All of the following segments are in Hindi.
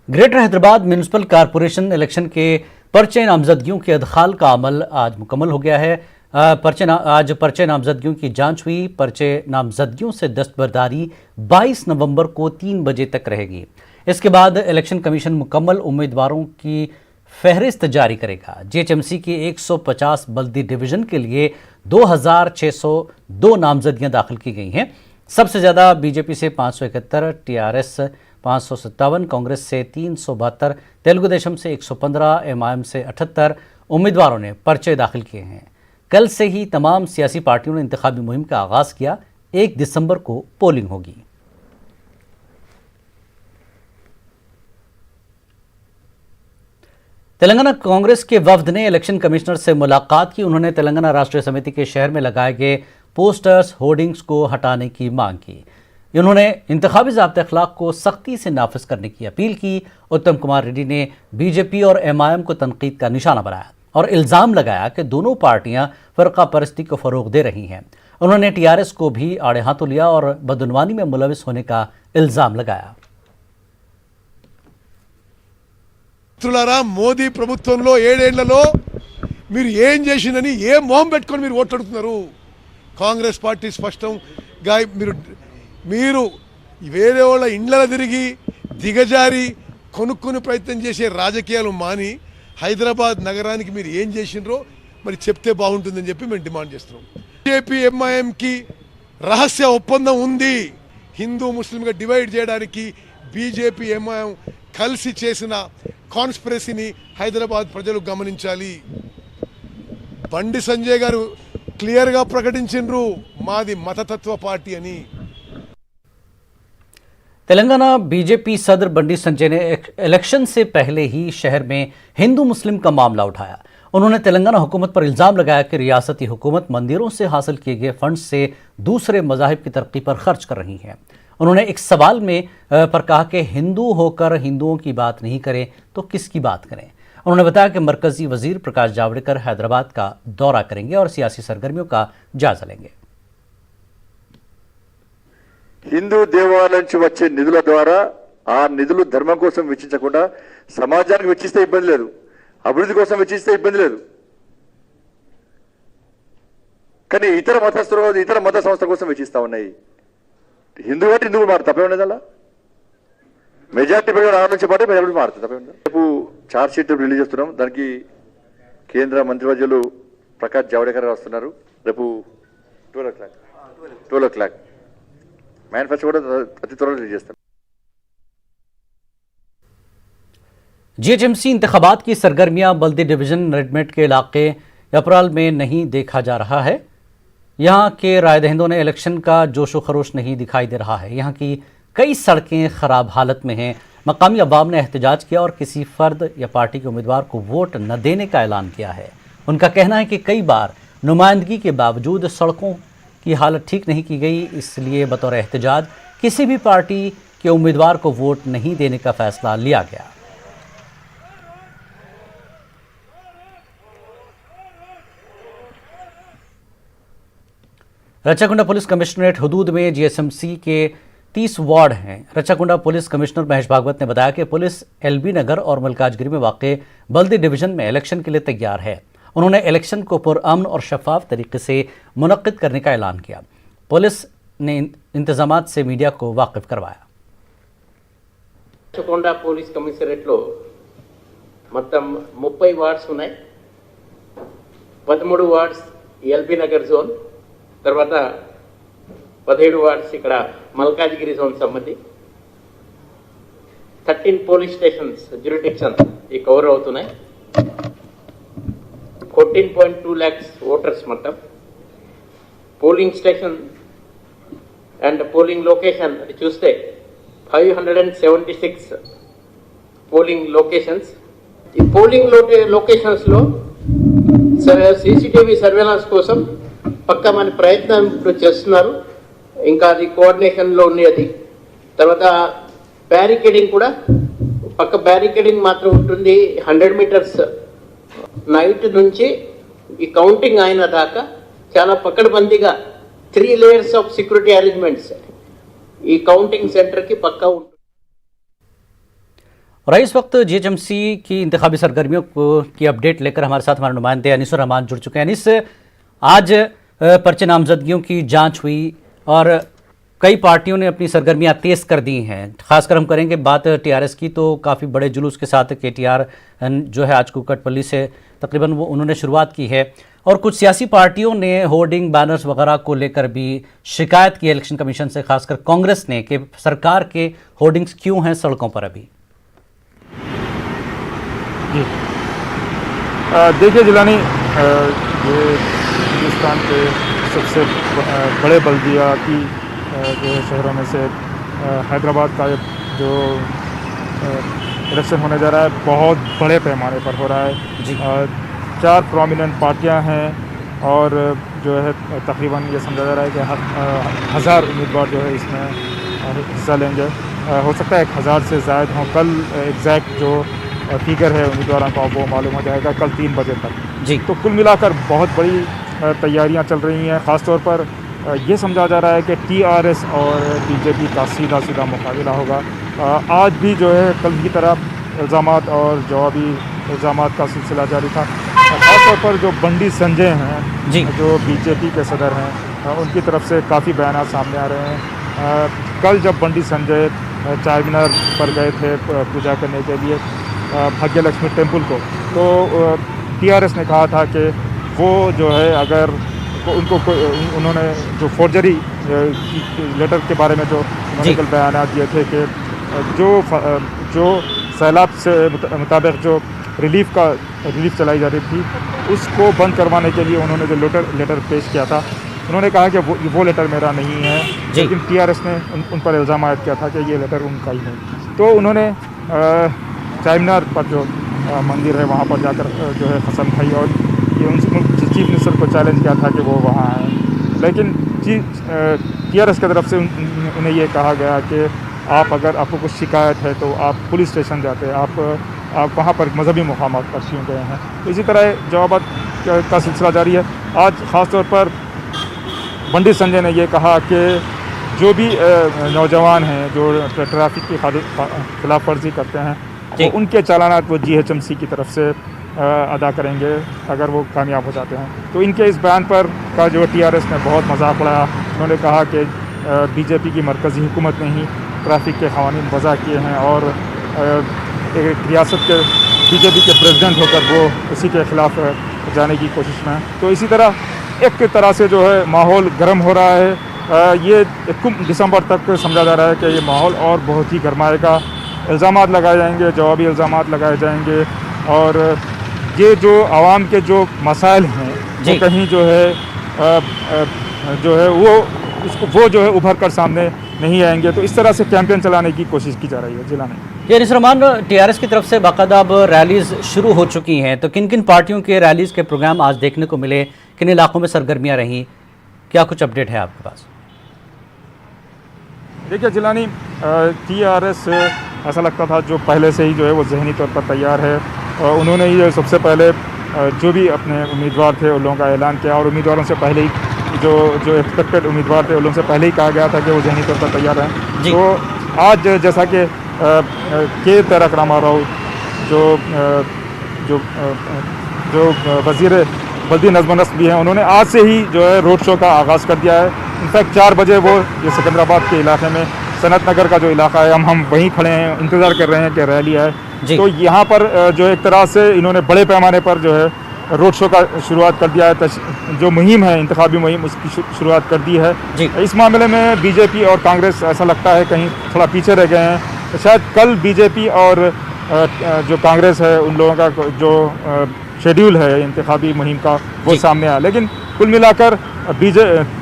Greater Hyderabad municipal corporation election के पर्चे नामजदगियों के अदखाल का अमल आज मुकम्मल हो गया है। आज पर्चे नामजदगियों की जांच हुई। पर्चे नामजदगियों से दस्तबरदारी 22 नवंबर को 3 बजे तक रहेगी। इसके बाद इलेक्शन कमीशन मुकम्मल उम्मीदवारों की फहरिस्त जारी करेगा। जीएचएमसी की 150 बल्दी डिवीजन के लिए 2602 नामजदगियां दाखिल की गई हैं। सबसे ज़्यादा बीजेपी से 571, टीआरएस 557, कांग्रेस से 372, तेलुगु देशम से 115, एमआईएम से 78 उम्मीदवारों ने पर्चे दाखिल किए हैं। कल से ही तमाम सियासी पार्टियों ने इंतखाबी मुहिम का आगाज़ किया। 1 दिसंबर को पोलिंग होगी। तेलंगाना कांग्रेस के वफ्द ने इलेक्शन कमिश्नर से मुलाकात की। उन्होंने तेलंगाना राष्ट्रीय समिति के शहर में लगाए गए पोस्टर्स, होर्डिंग्स को हटाने की मांग की। उन्होंने इंतखाबी ज़ाब्ते अखलाक को सख्ती से नाफिज करने की अपील की। उत्तम कुमार रेड्डी ने बीजेपी और एमआईएम को तनकीद का निशाना बनाया और इल्ज़ाम लगाया कि दोनों पार्टियां फ़िरका परस्ती को फ़रोग़ दे रही हैं। उन्होंने टीआरएस को भी आड़े हाथों लिया और बदउनवानी में मुलविस होने का इल्ज़ाम लगाया। మోదీ ప్రభుత్వంలో 7 ఏళ్లలో మీరు ఏం చేసినని ఏ మొహం పెట్టుకొని మీరు ఓట్లాడుతున్నారు? కాంగ్రెస్ పార్టీ స్పష్టంగా మీరు వేరే వాళ్ళ ఇండ్ల తిరిగి దిగజారి కొనుక్కునే ప్రయత్నం చేసే రాజకీయాలు మాని హైదరాబాద్ నగరానికి మీరు ఏం చేసినరో మరి చెప్తే బాగుంటుందని చెప్పి మేము డిమాండ్ చేస్తున్నాం। బీజేపీ ఎంఐఎం కి రహస్య ఒప్పందం ఉంది। హిందూ ముస్లింగా డివైడ్ చేయడానికి బీజేపీ ఎంఐఎం కలిసి చేసిన కాన్స్పిరసీని హైదరాబాద్ ప్రజలు గమనించాలి। బండి సంజయ్ గారు క్లియర్గా ప్రకటించారు మాది మతతత్వ పార్టీ అని। तेलंगाना बीजेपी सदर बंडी संजय ने इलेक्शन से पहले ही शहर में हिंदू मुस्लिम का मामला उठाया। उन्होंने तेलंगाना हुकूमत पर इल्ज़ाम लगाया कि रियासती हुकूमत मंदिरों से हासिल किए गए फंड से दूसरे मज़ाहिब की तरक्की पर खर्च कर रही है। उन्होंने एक सवाल में पर कहा कि हिंदू होकर हिंदुओं की बात नहीं करें तो किसकी बात करें। उन्होंने बताया कि मरकजी वजीर प्रकाश जावड़ेकर हैदराबाद का दौरा करेंगे और सियासी सरगर्मियों का जायजा लेंगे। హిందూ దేవాలయాల నుంచి వచ్చే నిధుల ద్వారా ఆ నిధులు ధర్మం కోసం వెచ్చించకుండా సమాజానికి వెచ్చిస్తే ఇబ్బంది లేదు, అభివృద్ధి కోసం వెచ్చిస్తే ఇబ్బంది లేదు। కానీ ఇతర మతస్థులు ఇతర మత సంస్థల కోసం వెచ్చిస్తా ఉన్నాయి। హిందూ కాబట్టి హిందువులు మారు తప్పే ఉండదు। అలా మెజార్టీ ప్రజలు ఆలోచించే పాటే మెజార్టీ మారుతుంది తప్పే ఉండదు। రేపు చార్జ్ షీట్ రిలీజ్ చేస్తున్నాం। దానికి కేంద్ర మంత్రివర్యులు ప్రకాష్ జావడేకర్ వస్తున్నారు। రేపు 12 o'clock मैनिफेस्टो अति त्वरలో రిలీజ్ చేస్తాం। जीएचएमसी इंतखाबात की सरगर्मियां बल्दी डिवीजन रेडमेट के इलाके अप्रैल में नहीं देखा जा रहा है। यहां के राय दहिंदों ने इलेक्शन का जोशो खरोश नहीं दिखाई दे रहा है। यहां की कई सड़कें खराब हालत में हैं। मकामी अवाम ने एहतजाज किया और किसी फर्द या पार्टी के उम्मीदवार को वोट न देने का ऐलान किया है। उनका कहना है कि कई बार नुमाइंदगी के बावजूद सड़कों की हालत ठीक नहीं की गई, इसलिए बतौर एहतजाज किसी भी पार्टी के उम्मीदवार को वोट नहीं देने का फैसला लिया गया। रचाकुंडा पुलिस कमिश्नरेट हुदूद में जीएचएमसी के 30 वार्ड हैं। रचाकुंडा पुलिस कमिश्नर महेश भागवत ने बताया कि पुलिस एलबी नगर और मलकाजगिरी में वाक़े बल्दी डिवीजन में इलेक्शन के लिए तैयार है। उन्होंने इलेक्शन को पुरअमन और शफाफ तरीके से मुनक्किद करने का ऐलान किया। पुलिस ने इंतजामात से मीडिया को वाकिफ करवाया। रचकोंडा पुलिस कमिश्नरेट लो మొత్తం 30 వార్డ్స్ ఉన్నాయి। 13 వార్డ్స్ ఎల్బీ నగర్ జోన్, తర్వాత 17 వార్డ్స్ ఇక్కడ మల్కాజ్గిరి జోన్ సంబంధి 13 పోలీస్ స్టేషన్స్ జ్యూరిడిక్షన్ ఈ కవర్ అవుతున్నాయి। 14.2 lakhs ఓటర్స్ మొత్తం। Polling station and polling location చూస్తే 576 పోలింగ్ లొకేషన్స్। ఈ పోలింగ్ లొకేషన్స్లో సీసీటీవీ సర్వేలెన్స్ కోసం పక్కా మన ప్రయత్నం ఇప్పుడు చేస్తున్నారు। ఇంకా అది కోఆర్డినేషన్లో ఉంది। అది తర్వాత బ్యారికేడింగ్ కూడా పక్క బ్యారికేడింగ్ మాత్రం ఉంటుంది 100 మీటర్స్ నైట్ నుంచి ఈ కౌంటింగ్ అయిన దాకా చాలా పకడ్బందీగా 3 లేయర్స్ ఆఫ్ సెక్యూరిటీ అరేంజ్మెంట్స్ ఈ కౌంటింగ్ సెంటర్ की पक्का। और इस वक्त जीएचएमसी की इंतखाबी सरगर्मियों की अपडेट लेकर हमारे साथ हमारे नुमाइंदे अनीसुर रहमान जुड़ चुके हैं। अनीस, आज पर्चे नामजदगियों की जांच हुई और कई पार्टियों ने अपनी सरगर्मियां तेज कर दी हैं। खासकर हम करेंगे बात टीआरएस की, तो काफ़ी बड़े जुलूस के साथ केटीआर जो है आज कुकटपल्ली से तकरीबन वो उन्होंने शुरुआत की है। और कुछ सियासी पार्टियों ने होर्डिंग बैनर्स वगैरह को लेकर भी शिकायत की इलेक्शन कमीशन से, खासकर कांग्रेस ने, कि सरकार के होर्डिंग्स क्यों हैं सड़कों पर अभी। जी देखिए जिलानी, ये हिंदुस्तान के सबसे बड़े बल्दियाती जो शहरों में से हैदराबाद का जो इलेक्शन होने जा रहा है बहुत बड़े पैमाने पर हो रहा है जी। 4 प्रोमिनेंट पार्टियां हैं और जो है तकरीबन ये समझा जा रहा है कि 1000 उम्मीदवार जो है इसमें हिस्सा लेंगे। हो सकता है 1000 से ज़्यादा हों। कल एग्जैक्ट जो फिगर है उम्मीदवारों का वो मालूम हो जाएगा कल 3 बजे तक जी। तो कुल मिलाकर बहुत बड़ी तैयारियां चल रही हैं। ख़ास तौर पर ये समझा जा रहा है कि टीआरएस और बीजेपी का सीधा मुकाबला होगा। आज भी जो है कल की तरह इल्ज़ामात और जवाबी इल्ज़ामात का सिलसिला जारी था। ख़ास तौर पर जो बंडी संजय हैं जी। जो बीजेपी के सदर हैं उनकी तरफ से काफ़ी बयान सामने आ रहे हैं। कल जब बंडी संजय चार मीनार पर गए थे पूजा करने के लिए भाग्य लक्ष्मी टेम्पल को, तो टीआरएस ने कहा था कि वो जो है अगर उन्होंने जो फोर्जरी लेटर के बारे में जो उन्होंने कल बयान दिए थे कि जो सैलाब से मुताबिक जो रिलीफ चलाई जा रही थी उसको बंद करवाने के लिए उन्होंने जो लेटर पेश किया था, उन्होंने कहा कि वो लेटर मेरा नहीं है, लेकिन टीआरएस ने उन पर इल्ज़ाम आयद किया था कि ये लेटर उनका ही है। तो उन्होंने चारमीनार पर जो मंदिर है वहाँ पर जाकर जो है कसम खाई और ये उन चीफ मिनिस्टर को चैलेंज किया था कि वो वहाँ आए। लेकिन टीआरएस की तरफ से उन्हें ये कहा गया कि अगर आपको कुछ शिकायत है तो आप पुलिस स्टेशन जाते हैं, आप वहाँ पर मजहबी मुकामात पर क्यों गए हैं। तो इसी तरह जवाबात का सिलसिला जारी है। आज ख़ास तौर पर बंडी संजय ने ये कहा कि जो भी नौजवान हैं जो ट्रैफिक की खिलाफ वर्जी करते हैं तो उनके चालानात वो जीएचएमसी की तरफ से अदा करेंगे अगर वो कामयाब हो जाते हैं। तो इनके इस बयान पर का जो टीआरएस ने बहुत मजाक उड़ाया। उन्होंने कहा कि बीजेपी की मरकज़ी हुकूमत ने ही ट्रैफिक के क़वानीन वज़ा किए हैं और एक रियासत के बीजेपी के प्रेसिडेंट होकर वो उसी के ख़िलाफ़ जाने की कोशिश में है। तो इसी तरह एक तरह से जो है माहौल गर्म हो रहा है। ये 1 दिसंबर तक समझा जा रहा है कि ये माहौल और बहुत ही गर्माएगा। इल्ज़ामात लगाए जाएंगे, जवाबी इल्ज़ामात लगाए जाएंगे और ये जो आवाम के जो मसाइल हैं वो कहीं जो है वो जो है उभर कर सामने नहीं आएंगे। तो इस तरह से कैंपेन चलाने की कोशिश की जा रही है जिला में। ये अनीसुर रहमान, टीआरएस की तरफ से बाकायदा अब रैलीज शुरू हो चुकी हैं, तो किन किन पार्टियों के रैलीज के प्रोग्राम आज देखने को मिले, किन इलाकों में सरगर्मियाँ रहीं, क्या कुछ अपडेट है आपके पास? देखिए जिलानी, टीआरएस ऐसा लगता था जो पहले से ही जो है वो जहनी तौर पर तैयार है। उन्होंने ही सबसे पहले जो भी अपने उम्मीदवार थे उन लोगों का ऐलान किया और उम्मीदवारों से पहले ही जो एक्सपेक्टेड उम्मीदवार थे उन लोगों से पहले ही कहा गया था कि वो जहनी तौर पर तैयार हैं। तो आज जैसा कि के तारक रामाराव जो वज़ीर बल्दी नज़्म नस्ब भी हैं, उन्होंने आज से ही जो है रोड शो का आगाज़ कर दिया है। इनफैक्ट 4 बजे वो ये सिकंदराबाद के इलाके में सनत नगर का जो इलाका है हम वहीं खड़े हैं, इंतज़ार कर रहे हैं कि रैली आए। तो यहाँ पर जो एक तरह से इन्होंने बड़े पैमाने पर जो है रोड शो का शुरुआत कर दिया है। जो मुहिम है इंतखाबी मुहिम उसकी शुरुआत कर दी है। इस मामले में बीजेपी और कांग्रेस ऐसा लगता है कहीं थोड़ा पीछे रह गए हैं। शायद कल बीजेपी और जो कांग्रेस है उन लोगों का जो शेड्यूल है इंतखाबी मुहिम का वो सामने आया, लेकिन कुल मिलाकर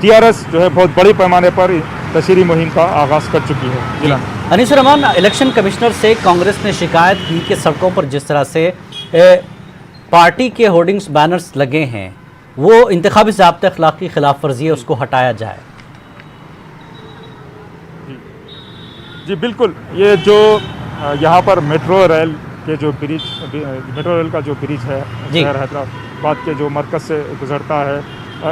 टीआरएस जो है बहुत बड़ी पैमाने पर तशरीही मुहिम का आगाज़ कर चुकी है जिला में। अनीसुर रहमान, इलेक्शन कमिश्नर से कांग्रेस ने शिकायत की कि सड़कों पर जिस तरह से पार्टी के होर्डिंग्स बैनर्स लगे हैं वो इंतखाबी ज़ाब्ते अखलाक की खिलाफ वर्जी है, उसको हटाया जाए। जी बिल्कुल, ये जो यहाँ पर मेट्रो रेल का जो ब्रिज है शहर हैदराबाद के जो मरकज़ से गुजरता है,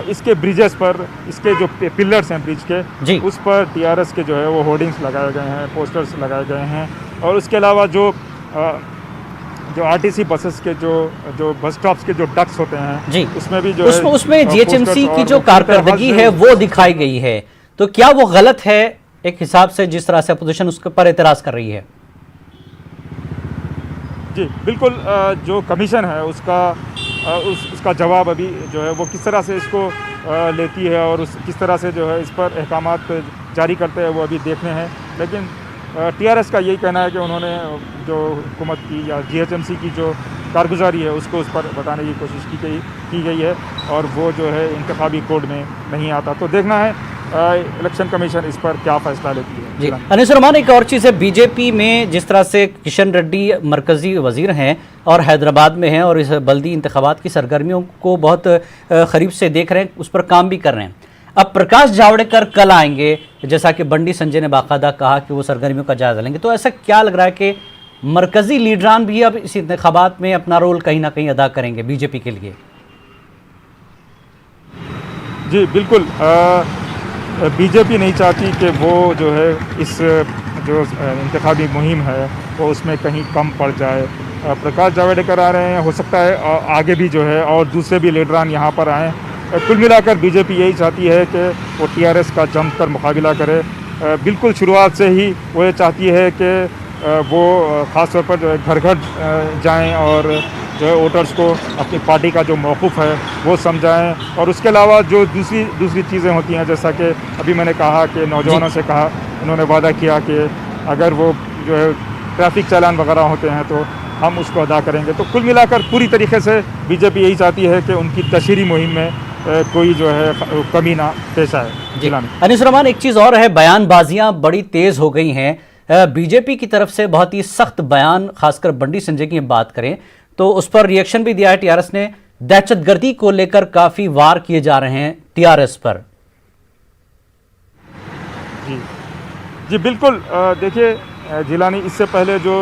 इसके ब्रिजेस पर इसके जो पिलर्स हैं ब्रिज के उस पर टीआरएस के जो है वो होर्डिंग्स लगाए गए हैं, पोस्टर्स लगाए गए हैं। और उसके अलावा जो जो आरटीसी बसेस के जो बस स्टॉप्स के जो डक्स होते हैं जी, उसमें भी जो उसमें है जीएचएमसी posters की और जो कारकर्दगी हर है वो दिखाई गई है, तो क्या वो गलत है एक हिसाब से जिस तरह से अपोजिशन उसके पर एतराज कर रही है? जी बिल्कुल, जो कमीशन है उसका जवाब अभी जो है वो किस तरह से इसको लेती है और किस तरह से जो है इस पर अहकामात जारी करते हैं वो अभी देखने हैं। लेकिन टीआरएस का यही कहना है कि उन्होंने जो हुकूमत की या जीएचएमसी की जो कारगुजारी है उसको उस पर बताने की कोशिश की गई है और वो जो है इंतखाबी कोड में नहीं आता। तो देखना है इलेक्शन कमीशन इस पर क्या फैसला लेती है। जी अनिस रहमान, एक और चीज़ है, बीजेपी में जिस तरह से किशन रेड्डी मरकजी वजीर हैं और हैदराबाद में हैं और इस बल्दी इंतखाबात की सरगर्मियों को बहुत करीब से देख रहे हैं, उस पर काम भी कर रहे हैं। अब प्रकाश जावड़ेकर कल आएंगे, जैसा कि बंडी संजय ने बाकायदा कहा कि वो सरगर्मियों का जायजा लेंगे, तो ऐसा क्या लग रहा है कि मरकजी लीडरान भी अब इस इंतखाबात में अपना रोल कहीं ना कहीं अदा करेंगे बीजेपी के लिए? जी बिल्कुल, बीजेपी नहीं चाहती कि वो जो है इस जो इंतखाबी मुहिम है वो उसमें कहीं कम पड़ जाए। प्रकाश जावड़ेकर आ रहे हैं, हो सकता है आगे भी जो है और दूसरे भी लीडरान यहाँ पर आएँ। कुल मिलाकर बीजेपी यही चाहती है कि वो टीआरएस का जमकर मुकाबला करे। बिल्कुल शुरुआत से ही वो ये चाहती है कि वो ख़ास तौर पर जो है घर घर जाएँ और जो है वोटर्स को अपनी पार्टी का जो मौक़िफ़ है वो समझाएं। और उसके अलावा जो दूसरी चीज़ें होती हैं, जैसा कि अभी मैंने कहा कि नौजवानों से कहा, उन्होंने वादा किया कि अगर वो जो है ट्रैफिक चालान वगैरह होते हैं तो हम उसको अदा करेंगे। तो कुल मिलाकर पूरी तरीके से बीजेपी यही चाहती है कि उनकी तशहीरी मुहिम में कोई जो है कमी ना पेश आए। अनिस रहमान, एक चीज़ और है, बयानबाजियां बड़ी तेज़ हो गई हैं बीजेपी की तरफ से, बहुत ही सख्त बयान, खासकर बंडी संजय की बात करें तो उस पर रिएक्शन भी दिया है टीआरएस ने। दहशतगर्दी को लेकर काफी वार किए जा रहे हैं टीआरएस पर। जी बिल्कुल, देखिए जिलानी, इससे पहले जो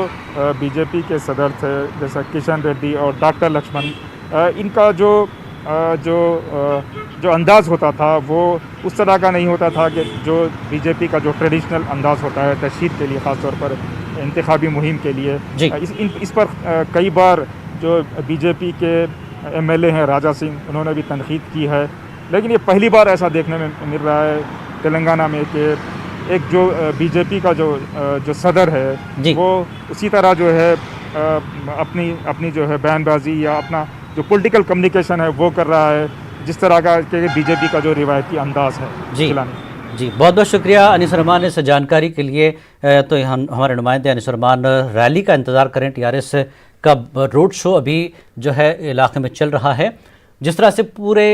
बीजेपी के सदर थे जैसा किशन रेड्डी और डॉक्टर लक्ष्मण, इनका जो अंदाज़ होता था वो उस तरह का नहीं होता था कि जो बीजेपी का जो ट्रेडिशनल अंदाज़ होता है तशहीद के लिए, ख़ास तौर पर इंतखाबी मुहिम के लिए। इस पर कई बार जो बीजेपी के एमएलए हैं राजा सिंह, उन्होंने भी तनकीद की है। लेकिन ये पहली बार ऐसा देखने में मिल रहा है तेलंगाना में कि एक जो बीजेपी का जो सदर है वो उसी तरह जो है अपनी जो है बयानबाजी या अपना जो पॉलिटिकल कम्युनिकेशन है वो कर रहा है जिस तरह का बीजेपी का जो रिवायती अंदाज है। जी बहुत बहुत शुक्रिया अनिस रहमान इस जानकारी के लिए। तो हमारे नुमाइंदे अनिस रहमान रैली का इंतज़ार करें, टीआरएस का रोड शो अभी जो है इलाके में चल रहा है। जिस तरह से पूरे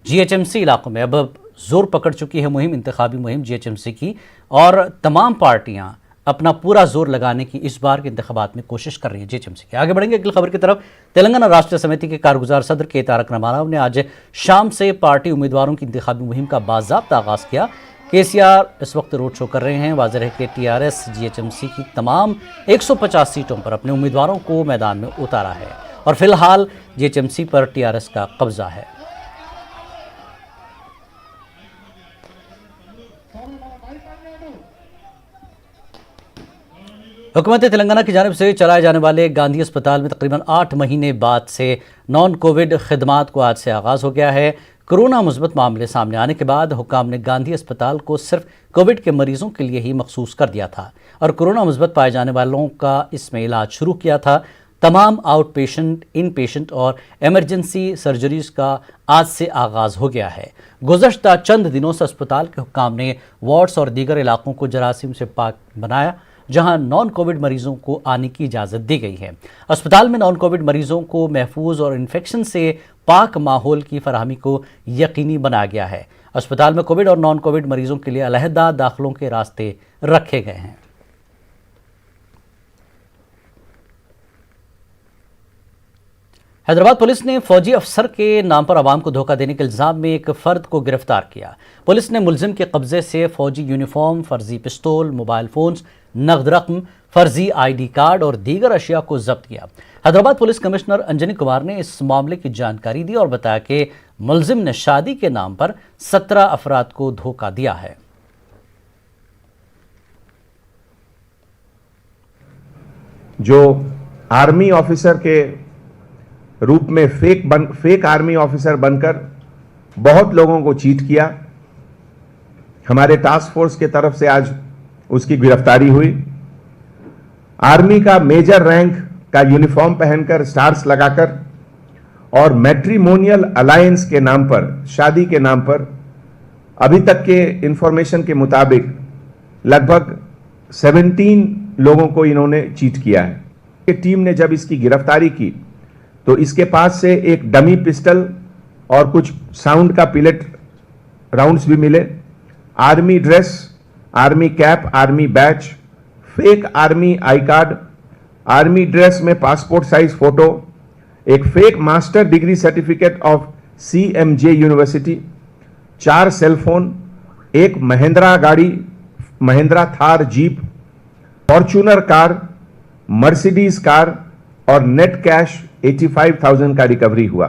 जीएचएमसी इलाकों में अब जोर पकड़ चुकी है मुहिम, इंतखाबी मुहिम जीएचएमसी की, और तमाम पार्टियां अपना पूरा जोर लगाने की इस बार के इंतखाबात में कोशिश कर रही है जीएचएमसी की। आगे बढ़ेंगे अगली खबर की तरफ। तेलंगाना राष्ट्रीय समिति के कारगुजार सदर के तारक रामाराव ने आज शाम से पार्टी उम्मीदवारों की इंतखाबी मुहिम का बाज़ाब्ता आगाज़ किया। केसीआर इस वक्त रोड शो कर रहे हैं। वाज़ेह है कि टीआरएस जीएचएमसी की तमाम 150 सीटों पर अपने उम्मीदवारों को मैदान में उतारा है और फिलहाल जीएचएमसी पर टीआरएस का कब्जा है। हुकूमत तेलंगाना की जानिब से चलाए जाने वाले गांधी अस्पताल में तकरीबन 8 महीने बाद से नॉन कोविड खिदमात को आज से आगाज़ हो गया है। कोरोना मुस्बत मामले सामने आने के बाद हुकाम ने गांधी अस्पताल को सिर्फ कोविड के मरीजों के लिए ही मखसूस कर दिया था और कोरोना मुस्बत पाए जाने वालों का इसमें इलाज शुरू किया था। तमाम आउट पेशेंट, इन पेशेंट और एमरजेंसी सर्जरीज का आज से आगाज़ हो गया है। गुज़श्ता चंद दिनों से अस्पताल के हुकाम ने वार्ड्स और दीगर इलाकों को जरासीम से पाक बनाया जहां नॉन कोविड मरीजों को आने की इजाज़त दी गई है। अस्पताल में नॉन कोविड मरीजों को महफूज और इन्फेक्शन से पाक माहौल की फराहमी को यकीनी बनाया गया है। अस्पताल में कोविड और नॉन कोविड मरीजों के लिए अलहदा दाखिलों के रास्ते रखे गए हैं। हैदराबाद पुलिस ने फौजी अफसर के नाम पर आवाम को धोखा देने के इल्ज़ाम में एक फ़र्द को गिरफ्तार किया। पुलिस ने मुलजिम के कब्जे से फौजी यूनिफॉर्म, फर्जी पिस्तौल, मोबाइल फ़ोन्स, नकद रकम, फर्जी ID कार्ड और दीगर अशिया को जब्त किया। हैदराबाद पुलिस कमिश्नर अंजनी कुमार ने इस मामले की जानकारी दी और बताया कि मुलजिम ने शादी के नाम पर 17 अफराद को धोखा दिया है। जो आर्मी ऑफिसर के रूप में फेक आर्मी ऑफिसर बनकर बहुत लोगों को चीट किया। हमारे टास्क फोर्स के तरफ से आज उसकी गिरफ्तारी हुई। आर्मी का मेजर रैंक का यूनिफॉर्म पहनकर, स्टार्स लगाकर और मैट्रिमोनियल अलायंस के नाम पर, शादी के नाम पर अभी तक के इंफॉर्मेशन के मुताबिक लगभग 17 लोगों को इन्होंने चीट किया है। टीम ने जब इसकी गिरफ्तारी की तो इसके पास से एक डमी पिस्टल और कुछ साउंड का पिलेट राउंड्स भी मिले। Army dress, army cap, army batch, fake army I card, army dress में पासपोर्ट साइज फोटो, एक fake master degree certificate of CMJ university, 4 cellphone, एक महिंद्रा गाड़ी, Mahindra Thar jeep, Fortuner car, Mercedes car और नेट कैश 85,000 का रिकवरी हुआ।